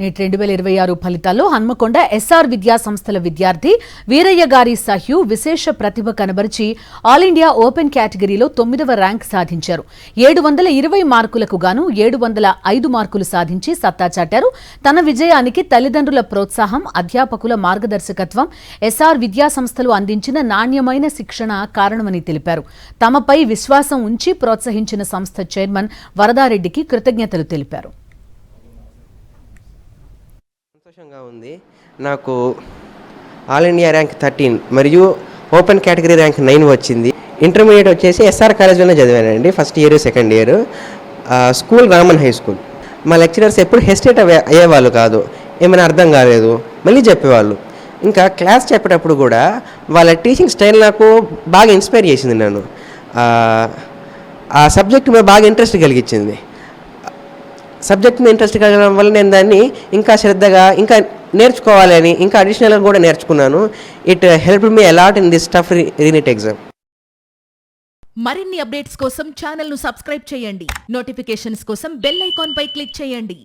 నేటి 2026 ఫలితాల్లో హన్మకొండ ఎస్ఆర్ విద్యా సంస్థల విద్యార్థి వీరయ్య గారి సహ్యు విశేష ప్రతిభ కనబరిచి ఆల్ ఇండియా ఓపెన్ కేటగిరీలో 9వ ర్యాంక్ సాధించారు. 720 మార్కులకు గాను 705 మార్కులు సాధించి సత్తా చాటారు. తన విజయానికి తల్లిదండ్రుల ప్రోత్సాహం, అధ్యాపకుల మార్గదర్శకత్వం, ఎస్ఆర్ విద్యా సంస్థలు అందించిన నాణ్యమైన శిక్షణ కారణమని తెలిపారు. తమపై విశ్వాసం ఉంచి ప్రోత్సహించిన సంస్థ చైర్మన్ వరదారెడ్డికి కృతజ్ఞతలు తెలిపారు. సంతోషంగా ఉంది. నాకు ఆల్ ఇండియా ర్యాంక్ 13 మరియు ఓపెన్ కేటగిరీ ర్యాంక్ 9 వచ్చింది. ఇంటర్మీడియట్ వచ్చేసి ఎస్ఆర్ కాలేజ్లోనే చదివానండి. First year, second year. School Raman high school. మా లెక్చరర్స్ ఎప్పుడు హెసిటేట్ అయ్యేవాళ్ళు కాదు. ఏమైనా అర్థం కాలేదు మళ్ళీ చెప్పేవాళ్ళు. ఇంకా క్లాస్ చెప్పేటప్పుడు కూడా వాళ్ళ టీచింగ్ స్టైల్ నాకు బాగా ఇన్స్పైర్ చేసింది. నన్ను ఆ సబ్జెక్ట్ మీద బాగా ఇంట్రెస్ట్ కలిగించింది. సబ్జెక్ట్ మీద ఇంట్రెస్ట్ కలగడం వల్ల నేను దాన్ని ఇంకా శ్రద్ధగా ఇంకా నేర్చుకోవాలని ఇంకా అడిషనల్గా కూడా నేర్చుకున్నాను. It helped me a lot in this tough reneet exam. మరిన్ని అప్డేట్స్ కోసం ఛానల్ను సబ్స్క్రైబ్ చేయండి. నోటిఫికేషన్స్ కోసం బెల్ ఐకాన్ పై క్లిక్ చేయండి.